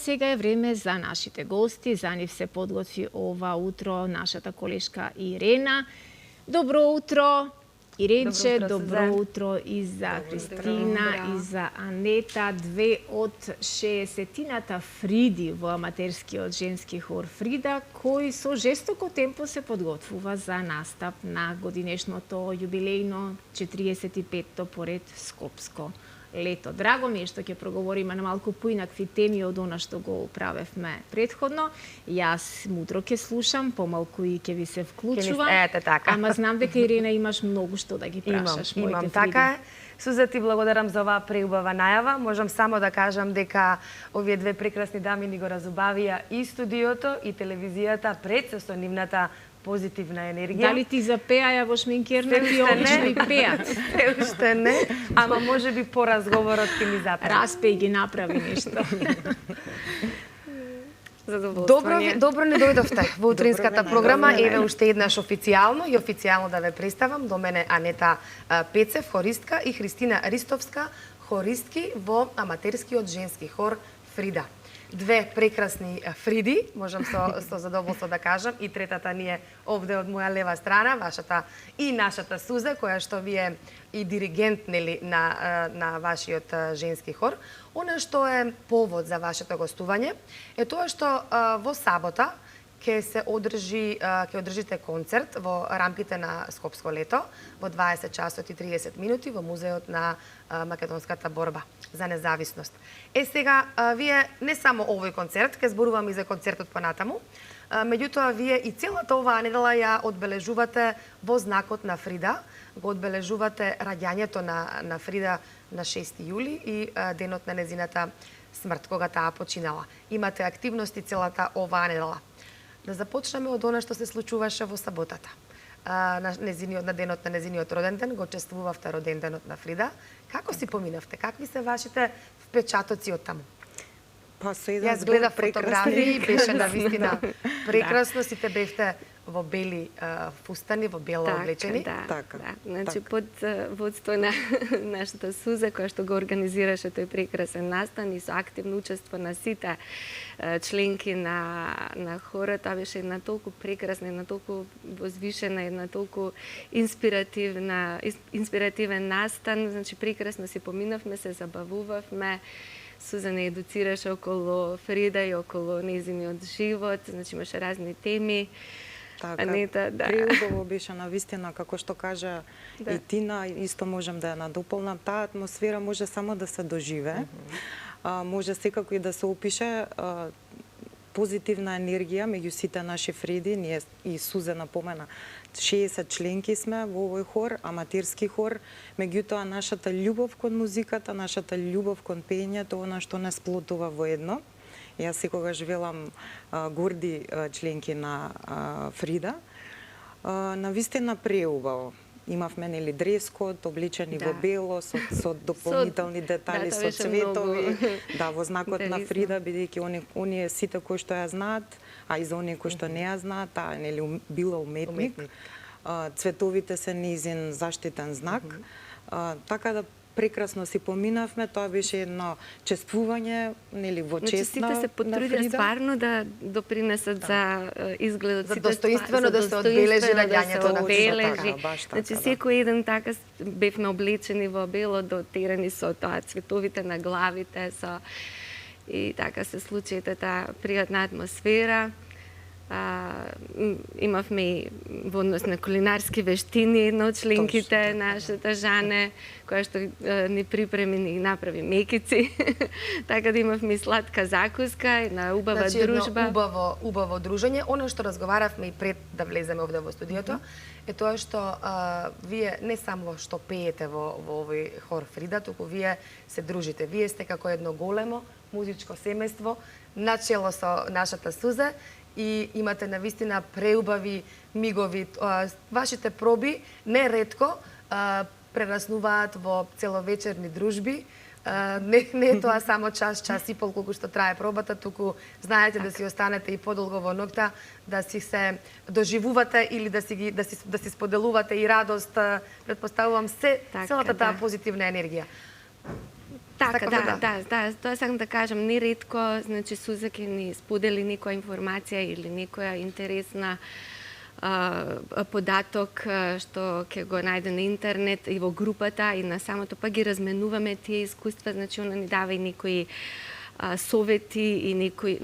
сега е време за нашите гости. За нив се подготви ова утро нашата колешка Ирена. Добро утро, Иренче, добро утро и за Христина и за Анета, две од 60-тината Фриди во аматерскиот женски хор Фрида, кои со жестоко темпо се подготвува за настап на годинешното јубилејно 45-то поред Скопско лето. Драго ми е што ќе проговориме на малку поинакви теми од она што го правевме предходно. Јас мудро ќе слушам, помалку и ќе ви се вклучувам. Ете така. Ама знам дека Ирена имаш многу што да ги прашаш. Имам така е. Суза, ти благодарам за оваа преубава најава. Можам само да кажам дека овие две прекрасни дами ни го разубавија и студиото и телевизијата пред се со нивната позитивна енергија. Дали ти запеаја во шминкерната и обично и пеат? Се уште не, ама може би по разговорот ќе ми запеа. Распеј ги направи нешто. Добро не дојдовте во утринската програма. Еве уште еднаш официјално и официјално да ве представам. До мене Анета Пецев, хористка, и Христина Ристовска, хористки во аматерскиот женски хор Фрида. Две прекрасни Фриди, можам со задоволство да кажам, и третата ни е овде од моја лева страна, вашата и нашата Суза, која што ви е и диригент нели на вашиот женски хор. Она што е повод за вашето гостување е тоа што во сабота ќе одржите концерт во рамките на Скопско лето во 20 часот и 30 минути во музеот на македонската борба за независност. Сега вие не само овој концерт, ќе зборувам и за концертот понатаму, меѓутоа вие и целата оваа недела ја одбележувате во знакот на Фрида, го одбележувате раѓањето на Фрида на 6 јули и денот на незината смрт, кога таа починала. Имате активности целата оваа недела. Да започнеме од она што се случуваше во саботата. На денот на незиниот роден ден го чествувавте роден денот на Фрида. Како си поминавте? Какви се вашите впечатоци од таму? Па со еден Јас гледав фотографии, беше навистина прекрасно, сите бевте во бели фустани, во бело облечени. Така. Значи под водство на нашата Суза, која што го организираше тој прекрасен настан и со активно учество на сите членки на хорот, тоа беше една толку прекрасна, една толку возвишена, една толку инспиративен настан. Значи прекрасно си поминавме, се забавувавме. Суза не едуцираше околу Фрида и околу незиниот живот, значи имаше разни теми. Така, Анета, преубаво беше навистина, како што кажа и Тина, исто можем да ја надополнам. Таа атмосфера може само да се доживе, може секако и да се опише позитивна енергија меѓу сите наши Фриди. Ние и Суза напомена, 60 членки сме во овој хор, аматерски хор, меѓутоа нашата љубов кон музиката, нашата љубов кон пеењето, она што не сплотува во едно. Јас секогаш велам горди членки на Фрида. Навистина преубаво. Имавме нели дрескот, облечени во бело, со дополнителни детали, со цветови. Да, во знакот на Фрида, бидејќи оние сите кои што ја знаат, а и за оние кои што не ја знаат, таа нели била уметник. Цветовите се низин заштитен знак. Така да прекрасно си поминавме, тоа беше едно чествување, нели во чест на Фрида. Сите се потрудија стварно да допринесат за изгледот, за достоинствено да се одбележи раѓањето на Фрида. Значи секој еден така бевме облечени во бело, дотерани со тоа цветовите на главите, и така се случи таа пријатна атмосфера. Имавме и во однос на кулинарски вештини една од членките, нашата Жане, која што ни припреми, ни направи мекици. Така да имавме и сладка закуска, една убава дружба. Едно убаво дружење. Оно што разговаравме и пред да влеземе овде во студиото, е тоа што вие не само што пеете во овој хор Фрида, туку вие се дружите. Вие сте како едно големо музичко семејство, начело со нашата Суза, и имате навистина преубави мигови. Вашите проби неретко прераснуваат во целовечерни дружби. Не е тоа само час и пол колку што трае пробата, туку знаете да си останете и подолго во ноќта, да си се доживувате или да си споделувате и радост, претпоставувам целата таа позитивна енергија. Така, да, тоа сакам да кажам, неретко, значи Суза ќе ни сподели некоја информација или некоја интересна податок што ќе го најде на интернет и во групата и на самото, па ги разменуваме тие искуства, значи она ни дава и некои совети и некои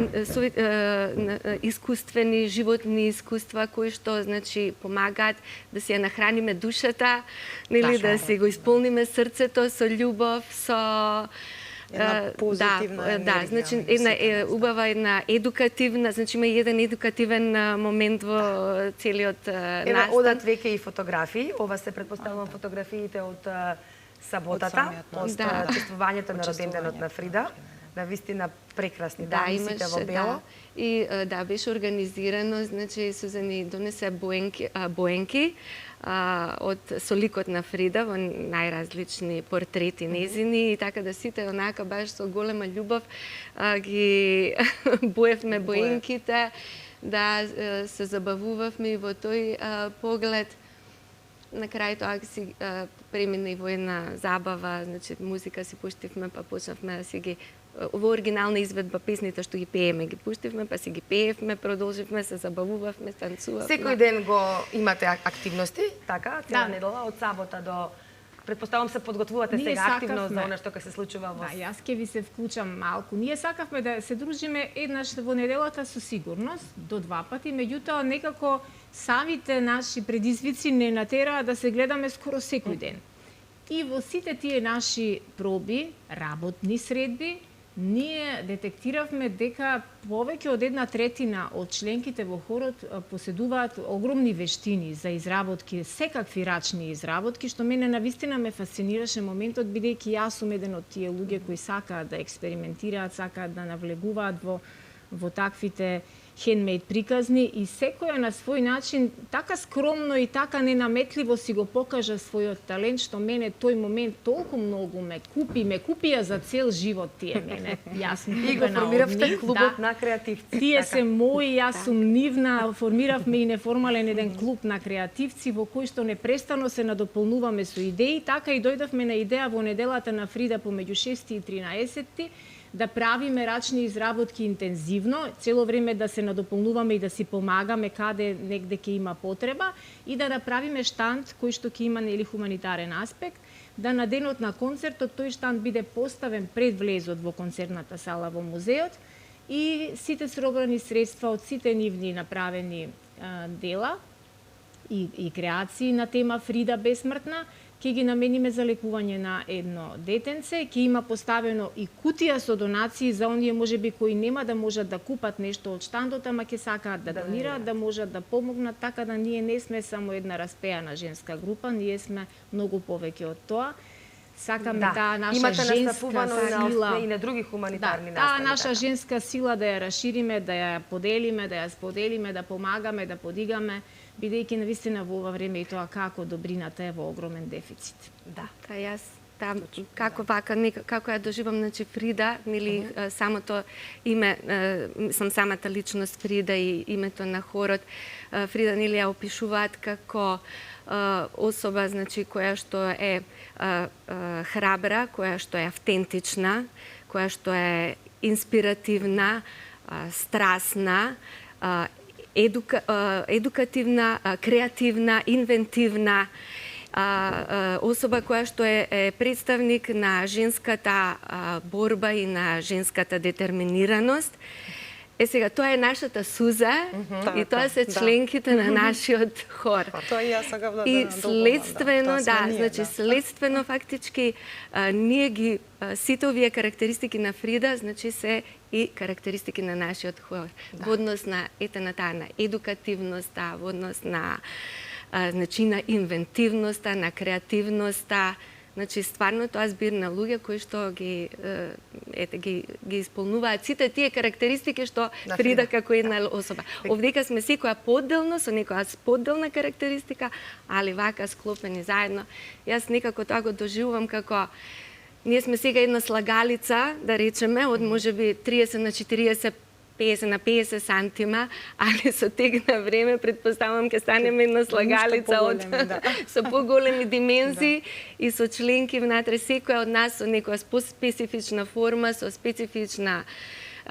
искуствени, животни искуства кои што значи помагаат да си ја нахраниме душата, нели да си го исполниме срцето со љубов, со една позитивна енергија. Значи една убава, една едукативна, значи има еден едукативен момент во целиот настан. Одат веќе и фотографии, ова се предпоставувам фотографиите од саботата, од чествувањето на роденденот на Фрида. Навистина прекрасни дами, сите во бело. И беше организирано, значи Суза ни донесе боенки со ликот на Фрида во најразлични портрети незини и така да сите онака баш со голема љубов ги боевме боенките, да се забавувавме и во тој поглед. На крај тоа си премина и во една забава, значи музика си пуштивме, па почнавме да си ги во оригинална изведба песните што ги пееме, ги пуштивме, па си ги пеевме, продолживме, се забавувавме, танцувавме. Секој ден го имате активности, така? Цела недела, од сабота до... Предпоставам се подготвувате сега активно за она што ќе се случува во... Да, јас ќе ви се вклучам малку. Ние сакавме да се дружиме еднаш во неделата со сигурност, до 2 пати, меѓутоа некако самите наши предизвици не натераа да се гледаме скоро секој ден. И во сите тие наши проби, работни средби, ние детектиравме дека повеќе од 1/3 од членките во хорот поседуваат огромни вештини за изработки, секакви рачни изработки, што мене навистина ме фасцинираше моментот, бидејќи јас сум еден од тие луѓе кои сакаат да експериментираат, сакаат да навлегуваат во таквите хендмейд приказни и секоја на свој начин така скромно и така ненаметливо си го покажа својот талент, што мене тој момент толку многу ме купија за цел живот тие мене. Јас сум и го формиравте клубот на креативци. Тие се мои, јас сум нивна, формиравме и неформален еден клуб на креативци во кој што непрестано се надополнуваме со идеи, така и дојдовме на идеја во неделата на Фрида помеѓу 6 и 13 да правиме рачни изработки интензивно, цело време да се надополнуваме и да си помагаме каде негде ќе има потреба и да направиме штанд кој што ќе има нели хуманитарен аспект, да на денот на концертот тој штанд биде поставен пред влезот во концертната сала во музеот и сите сробрани средства од сите нивни направени дела и креации на тема Фрида Бесмртна ќе ги намениме за лекување на едно детенце, ќе има поставено и кутија со донации за оние можеби кои нема да можат да купат нешто од штандот, ама ќе сакаат да донираат, да можат да помогнат, така да ние не сме само една распеана женска група, ние сме многу повеќе од тоа. Сакаме таа наша женска сила и на други хуманитарни настани. Таа наша женска сила да ја расшириме, да ја поделиме, да ја споделиме, да помагаме, да подигаме, бидејќи навистина во ова време и тоа како добрината е во огромен дефицит. Да, јас како ја доживам, значи Фрида, нели самото име, сам самата личност Фрида и името на хорот, Фрида нели ја опишуваат како особа, значи која што е храбра, која што е автентична, која што е инспиративна, страсна, едукативна, креативна, инвентивна, особа која што е представник на женската борба и на женската детерминираност. Сега, тоа е нашата Суза и тоа се членките на нашиот хор. Тоа и јас сакав да и следствено, значи следствено фактички ние ги сите овие карактеристики на Фрида, значи се и карактеристики на нашиот хор. Во однос на таа на едукативноста, во однос на значи на инвентивноста, на креативноста. Значи, стварно тоа збир на луѓе кои што ги исполнуваат сите тие карактеристики што Фрида како една особа. Овдека сме секоја поделно, со некоја поделна карактеристика, али вака склопени заедно. Јас некако тоа го доживувам како ние сме сега една слагалица, да речеме, од можеби 30 на 40 50 на 50 сантима, али со тек на време предпоставам ќе станеме една слагалица со поголеми димензии и со членки внатре, секоја од нас со некоја специфична форма, со специфична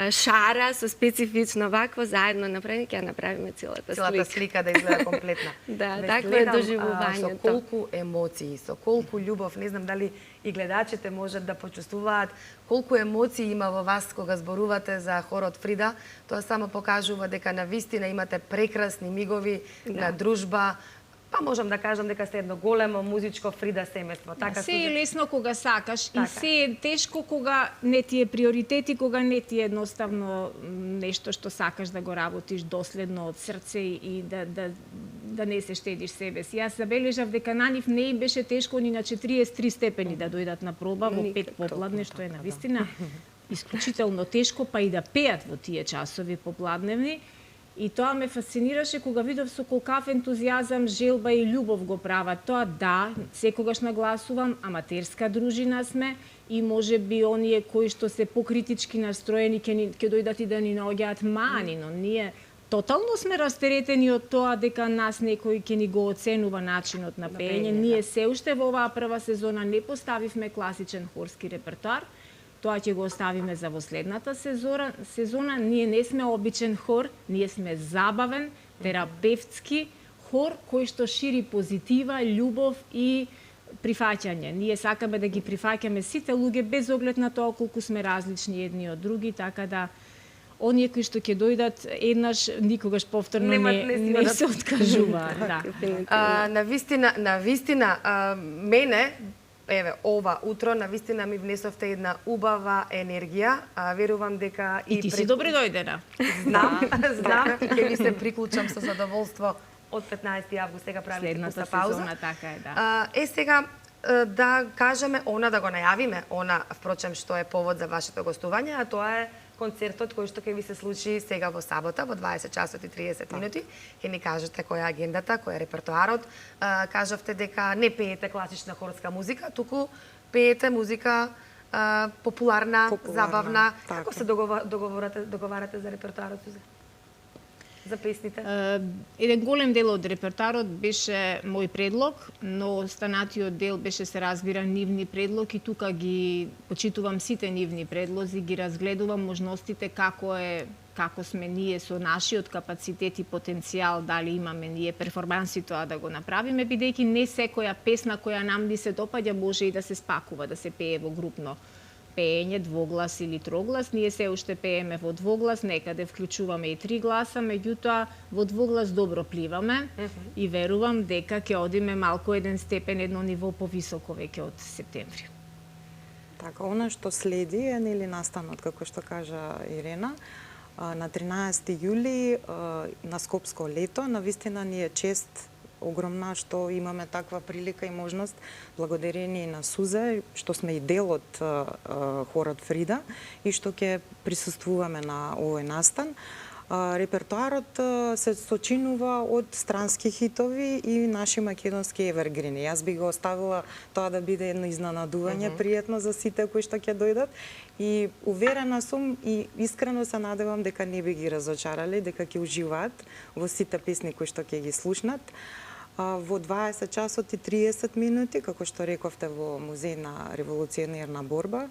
шара, со специфично вакво, заедно направи, ќе направиме целата слика да изгледа комплетна. Да, такво е доживувањето. Со колку емоции, со колку љубов, не знам дали и гледачите можат да почувствуваат колку емоции има во вас кога зборувате за хорот Фрида. Тоа само покажува дека навистина имате прекрасни мигови на дружба. Па можам да кажам дека сте едно големо музичко Фрида семејство. Така се е лесно кога сакаш и се е тешко кога не ти е приоритет и кога не ти е едноставно нешто што сакаш да го работиш доследно од срце и да не се штедиш себе си. Јас забележав дека на нив не им беше тешко ни на 43 степени да дојдат на проба во 5 попладне, што е навистина исклучително тешко, па и да пеат во тие часови попладневни. И тоа ме фасцинираше кога видов со колкав ентузијазам, желба и љубов го прават тоа. Да, секогаш нагласувам, аматерска дружина сме и може би оние кои што се покритички настроени ќе дојдат и да ни наоѓаат мани, но ние тотално сме растеретени од тоа дека нас некој ќе ни го оценува начинот на пеење. Ние се уште во оваа прва сезона не поставивме класичен хорски репертоар. Тоа ќе го оставиме за во следната сезона. Ние не сме обичен хор, ние сме забавен, терапевтски хор кој што шири позитива, љубов и прифаќање. Ние сакаме да ги прифаќаме сите луѓе без оглед на тоа колку сме различни едни од други, така да оние кои што ќе дојдат еднаш никогаш повторно не се откажуваат. Навистина, мене еве, ова утро навистина ми внесовте една убава енергија. Верувам дека и ти си добре дојдена. Знам, и ќе ви се приклучам со задоволство од 15 август, сега правиме пуста пауза. Сезона, така е, да. Сега да кажеме да го најавиме впрочем што е повод за вашето гостување, а тоа е концертот кој што ќе ви се случи сега во сабота во 20 часот и 30 минути. Ќе ни кажете која е агендата, кој е репертоарот. Кажавте дека не пеете класична хорска музика, туку пеете музика популарна, забавна. Како се договарате за репертоарот, Сузе? За песните? Еден голем дел од репертоарот беше мој предлог, но останатиот дел беше, се разбира, нивни предлог и тука ги почитувам сите нивни предлози, ги разгледувам можностите како сме ние со нашиот капацитет и потенцијал, дали имаме ние перформанси тоа да го направиме, бидејќи не секоја песна која нам ни се допаѓа може и да се спакува, да се пее во групно пеење, двоглас или троглас. Ние се уште пееме во двоглас, некаде вклучуваме и 3 гласа, меѓутоа во двоглас добро пливаме и верувам дека ќе одиме малку еден степен, едно ниво повисоко веќе од септември. Така, она што следи е нели настанот, како што кажа Ирена, на 13 јули на Скопско лето, навистина ни е чест огромна што имаме таква прилика и можност, благодарение на Сузе, што сме и дел од хорот Фрида и што ќе присуствуваме на овој настан. Репертоарот се сочинува од странски хитови и наши македонски евергрини. Јас би го оставила тоа да биде едно изненадување, пријатно за сите кои што ќе дојдат и уверена сум и искрено се надевам дека не би ги разочарали, дека ќе уживаат во сите песни кои што ќе ги слушнат. Во 20 часот и 30 минути, како што рековте, во Музеј на револуционерна борба,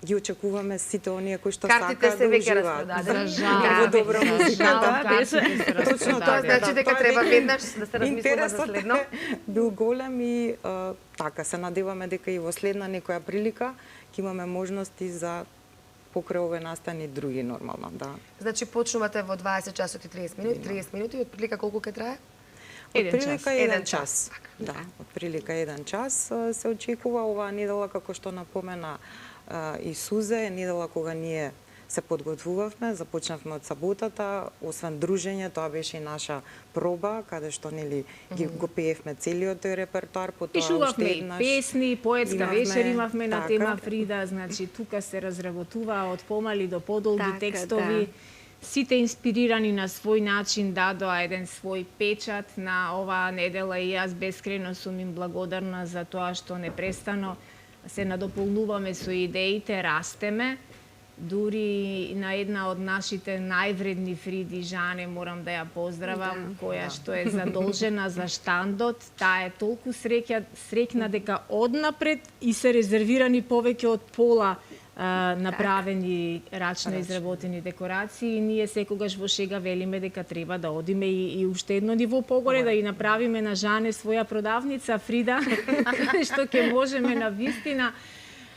ги очекуваме сите оние кои што сакаат да уживаат. Картите се Во добра музика, точно тоа значи дека треба веднаш да се размислува за следно. Бил голем и така се надеваме дека и во следна некоја прилика ќе имаме можности за покрај овој настан и други нормално, да. Значи почнувате во 20 часот и 30 минути, од прилика колку ќе трае? Од прилика 1 час. Да, од прилика 1 час се очекува оваа недела, како што напомена и Сузе, недела кога ние се подготвувавме, започнавме од саботата, освен дружење, тоа беше и наша проба, каде што нели го пеевме целиот тој репертоар, потоа пишувавме и песни, поетска вечер имавме на тема Фрида, значи тука се разработува од помали до подолги текстови. Сите инспирирани на свој начин дадоа еден свој печат на оваа недела и јас бескрено сум им благодарна за тоа што непрестано се надополнуваме со идеите, растеме. дури на една од нашите највредни Фриди, Жане, морам да ја поздравам, која што е задолжена за штандот. Таа е толку среќна дека однапред и се резервирани повеќе од пола направени рачно изработени декорации и ние секогаш во шега велиме дека треба да одиме и уште едно ниво погоре да и направиме на Жане своја продавница Фрида, што ќе можеме на вистина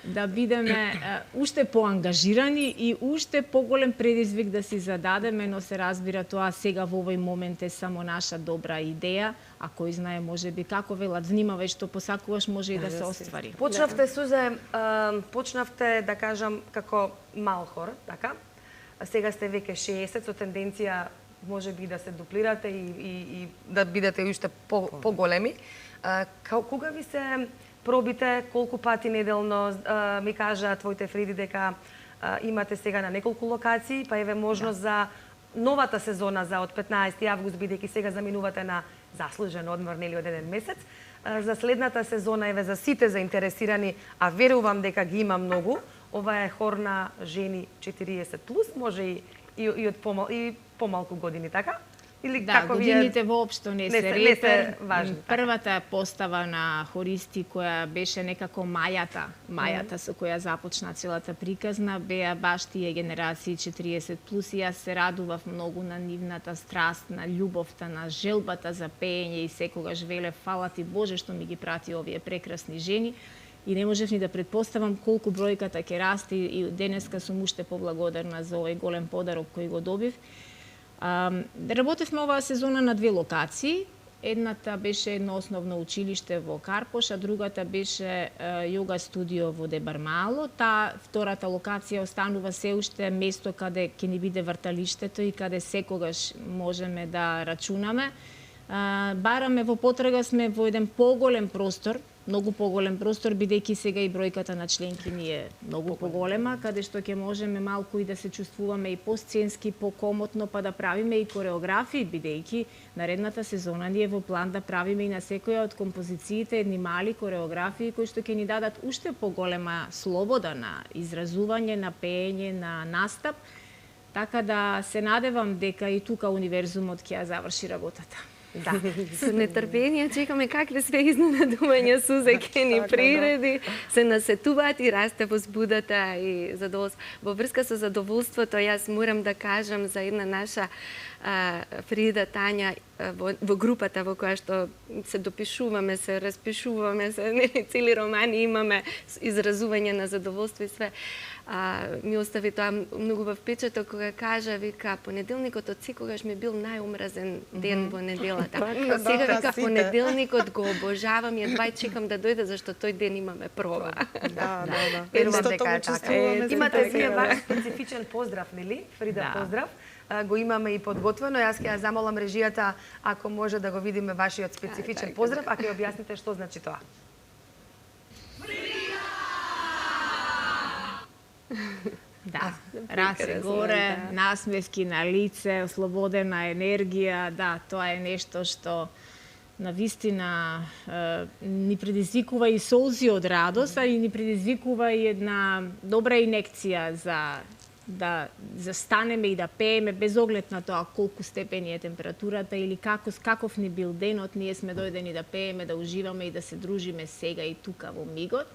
да бидеме уште поангажирани и уште поголем предизвик да си зададеме, но се разбира тоа сега во овој момент е само наша добра идеја, а кој знае можеби како велат внимавај што посакуваш може и да се оствари. Почнавте, Сузе, почнавте да кажам како мал хор, така? Сега сте веќе 60 со тенденција можеби да се дуплирате и да бидете уште поголеми. Кога ви се пробите, колку пати неделно, ми кажа твоите Фриди дека имате сега на неколку локации, па еве можност за новата сезона за од 15 август, бидејќи сега заминувате на заслужен одмор нели од еден месец. За следната сезона еве за сите заинтересирани, а верувам дека ги има многу, ова е хор на жени 40 плюс, може и од помалку години, така? Или да, како годините воопшто не се репер. Важни. Првата постава на хористи која беше некако мајата со која започна целата приказна, беа баш тие генерации 40 плюс и јас се радував многу на нивната страст, на љубовта, на желбата за пеење и секогаш велев фала ти Боже што ми ги прати овие прекрасни жени. И не можев ни да предпоставам колку бројката ќе расте и денеска сум уште поблагодарна за овој голем подарок кој го добив. Работевме оваа сезона на две локации. Едната беше едно основно училиште во Карпош, а другата беше јога студио во Дебармало. Таа втората локација останува се уште место каде ќе ни биде врталиштето и каде секогаш можеме да рачунаме. Бараме во потрага сме во еден поголем простор, многу поголем простор, бидејќи сега и бројката на членки ни е многу поголема, каде што ќе можеме малку и да се чувствуваме и посценски, покомотно, па да правиме и кореографии, бидејќи наредната сезона ни е во план да правиме и на секоја од композициите едни мали кореографии кои што ќе ни дадат уште поголема слобода на изразување, на пеење, на настап, така да се надевам дека и тука универзумот ќе ја заврши работата. Да, со нетрпение чекаме какви све изненадувања Сузе ќе ни приреди, се насетуваат и расте возбудата и задоволство. Во врска со задоволството, јас морам да кажам за една наша Фрида Тања во групата во која што се допишуваме, се распишуваме, цели романи имаме, изразување на задоволство и све. Ми остави тоа многу во впечаток кога кажа, вика, понеделникот од секогаш ми бил најомразен ден во неделата. Сега вика, понеделникот го обожавам и едва чекам да дојде зашто тој ден имаме проба. Да. Верувам дека е така. Имате вие ваш специфичен поздрав, нели? Фрида, поздрав. Го имаме и подготвено. Јас ќе ја замолам режијата ако може да го видиме вашиот специфичен поздрав, а ќе објасните што значи тоа. Да, раце горе, насмевки на лице, ослободена енергија, да, тоа е нешто што навистина ни предизвикува и солзи од радост, а и ни предизвикува и една добра инекција за да застанеме и да пееме без оглед на тоа колку степени е температурата или каков ни бил денот, ние сме дојдени да пееме, да уживаме и да се дружиме сега и тука во мигот.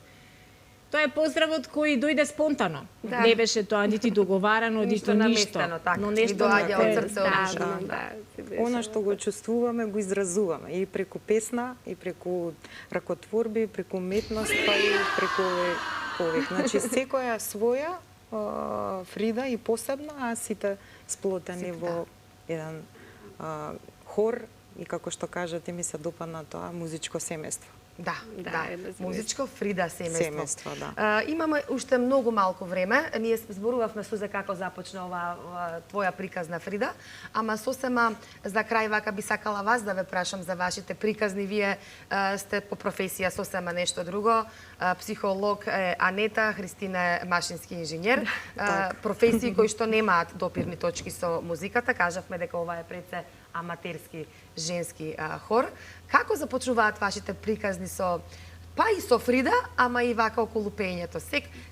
Тоа е поздравот кој дојде спонтано. Да. Не беше тоа нити договарано, нито ништо. Но нешто доаѓа од срце од душа. Она што го чувствуваме, го изразуваме и преку песна, и преку ракотворби, преку уметност, па и преку повик. Значи секоја своја Фрида и посебна, а сите сплотени во еден хор и како што кажате ми се допадна тоа музичко семејство. Да. Музичко Фрида семејство. Да. Имаме уште многу малку време. Ние зборувавме Сузе како започна оваа твоја приказна Фрида, ама сосема за крај вака би сакала вас да ве прашам за вашите приказни. Вие сте по професија сосема нешто друго. Психолог е Анета, Христина е машински инженер. Професии кои што немаат допирни точки со музиката. Кажавме дека ова е пред се аматерски женски хор. Како започнуваат вашите приказни со па и со Фрида, ама и вака околу пењето?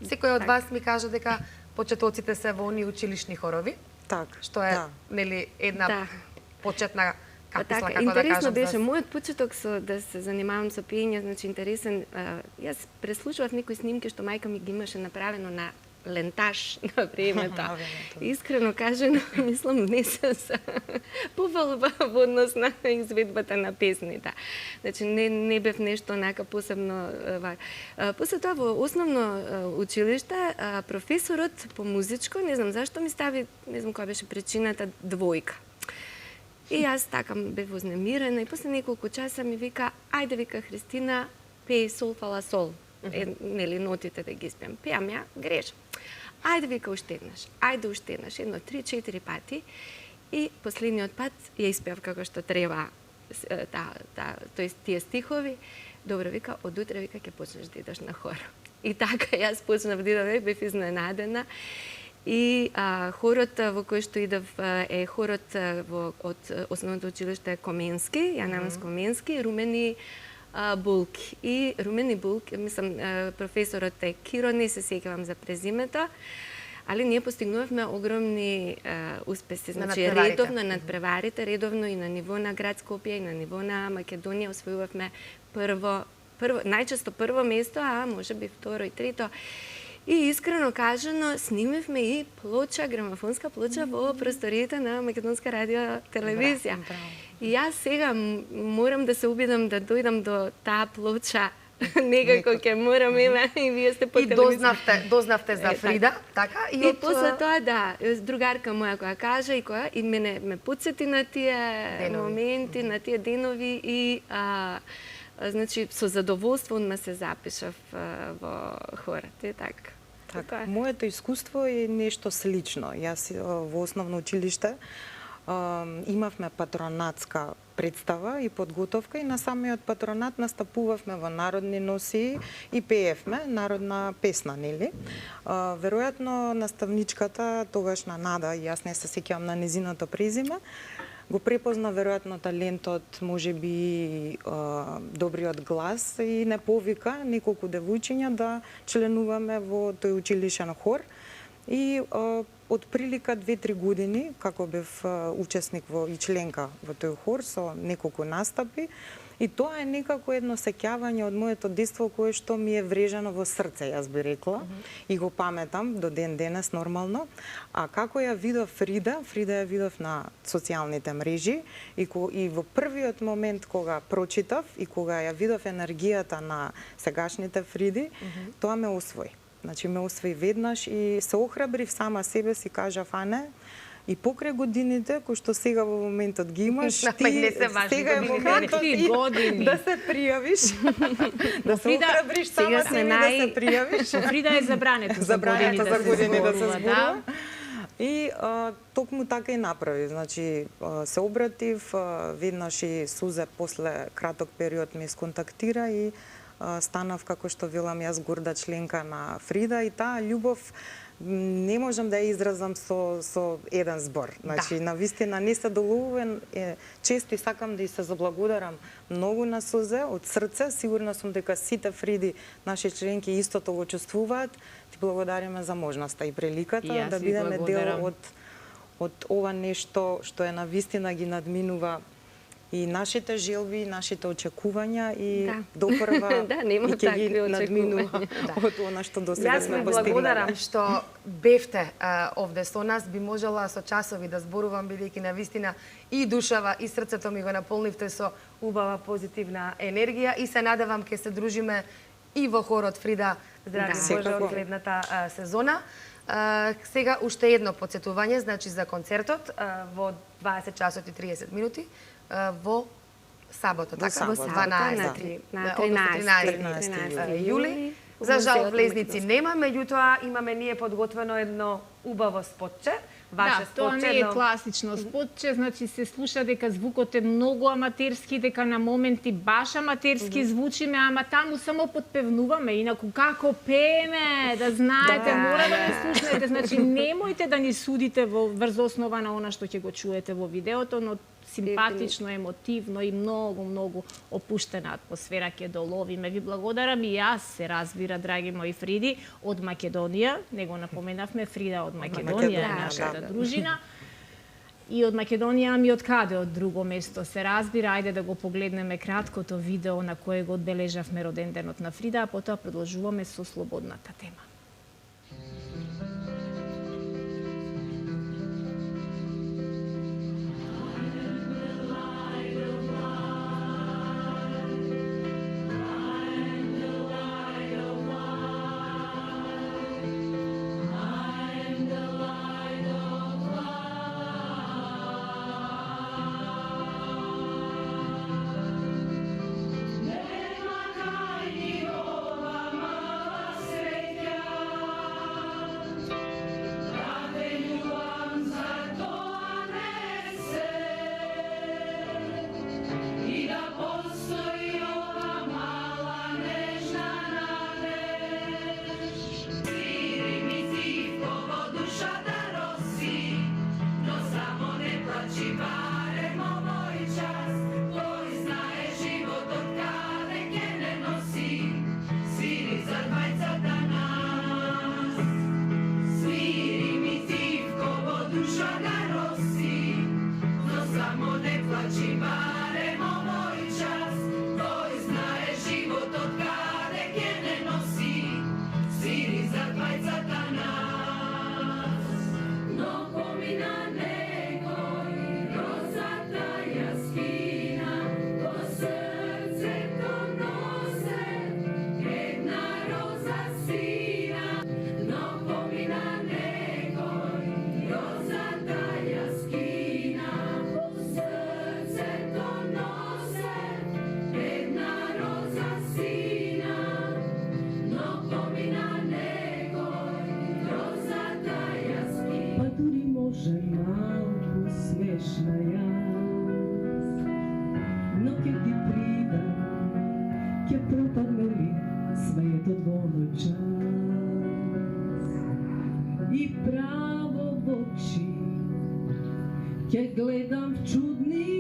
Секој од вас ми кажа дека почетоците се во оние училишни хорови, Така, што е нели една почетна капсула, како да интересно кажам. беше мојот почеток да се занимавам со пеење, значи интересен. Јас преслушував некои снимки што мајка ми ги имаше направено на лентаж на времето. Искрено кажано, мислам, не се повелба во однос на изведбата на песните. Значи, не бев нешто онака посебно. После тоа, во основно училиште, професорот по музичко, не знам зашто ми стави, не знам која беше причината, 2. И јас така бев вознемирена и после неколку часа ми вика, ајде, вика, Христина, пеј сол, фала, сол. Нели, нотите да ги спеам. Пеам ја, грешам. Ајде, вика, уште еднаш. Ајде, уште еднаш. 1, 3, 4 пати. И последниот пат ја испеав како што треба тие стихови. Добро, вика, од утре, вика, ќе почнеш да идеш на хор. И така јас почнав да идам, бев изненадена. И хорот во кој што идав е хорот од основното училиште Коменски, Јанамас Коменски, Румени Булки. И Румени Булки, мислам, професорот е Киро, не се сеќавам за презимето, али ние постигнувавме огромни успеси. Значи, редовно надпреварите, редовно и на ниво на град Скопје, и на ниво на Македонија освојувавме најчесто прво место, а може би второ и трето. И искрено кажано, снимевме и плоча, грамофонска плоча во просториите на Македонска радио телевизија. И јас сега морам да се убедам да дојдам до таа плоча. Некако ќе морам, и вие сте по телевизија. И дознавте за Фрида, така? И после тоа, другарка моја која кажа и мене ме потсети на тие моменти, на тие денови и значи со задоволство ме се запишав во хорот. И така. Така, моето искуство е нешто слично. Јас во основно училиште имавме патронатска представа и подготовка и на самиот патронат настапувавме во народни носи и пеевме народна песна, нели? Веројатно наставничката, тогашна Нада, јас не се сеќавам на незиното презиме, го препозна веројатно талентот, можеби добриот глас и не повика неколку девојчиња да членуваме во тој училишен хор. И од прилика 2-3 години, како бев учесник и членка во тој хор со неколку настапи, и тоа е некако едно сеќавање од моето детство кое што ми е врежено во срце, јас би рекла, и го паметам до ден денес нормално. А како ја видов Фрида ја видов на социјалните мрежи и во првиот момент кога прочитав и кога ја видов енергијата на сегашните Фриди, тоа ме освои. Значи ме освои веднаш и се охрабрив сама себе си, кажав, Ане, и покрај годините, кои што сега во моментот ги имаш, ти сега е моментот да се пријавиш, да се охрабриш сама себе да се пријавиш. Фрида е забрането за години да се зборува. И токму така и направи. Значи, се обратив, веднаш и Сузе после краток период ме сконтактира и станав, како што велам, јас горда членка на Фрида и таа љубов не можам да ја изразам со еден збор. Значи, навистина не се доловувам. Често и сакам да и се заблагодарам многу на Сузе, од срце. Сигурна сум дека сите Фриди, наши членки, истото го чувствуваат. Ти благодариме за можноста и приликата да бидеме дел од ова нешто што е навистина ги надминува и нашите желби, нашите очекувања и допрва и ќе ги надминува од она што до сега сме постигнали. Јас ви благодарам што бевте овде со нас. Би можела со часови да зборувам, бидејќи навистина и душава и срцето ми го наполнивте со убава позитивна енергија и се надевам ќе се дружиме и во хорот Фрида, здрави Боже, од следната сезона. Сега уште едно потсетување, значи за концертот во 20 часот и 30 минути во сабота, така? Во 13 јули. За жал влезници нема, меѓутоа имаме ние подготвено едно убаво спотче. Да, тоа не е класично спотче, значи се слуша дека звукот е многу аматерски, дека на моменти баш аматерски звучиме, ама таму само подпевнуваме, инаку како пееме, да знаете, мора да не слушнете, значи немојте да ни судите врз основа на она што ќе го чуете во видеото, но симпатично, емотивно и многу опуштена атмосфера ќе доловиме. Ви благодарам и јас, се разбира, драги мои Фриди, од Македонија. Не го напоменавме, Фрида од Македонија е нашата дружина. И од Македонија, ами од каде од друго место се разбира. Ајде да го погледнеме краткото видео на кое го одбележавме роденденот на Фрида, а потоа продолжуваме со слободната тема. I pravo v oči, keď gledám v čudný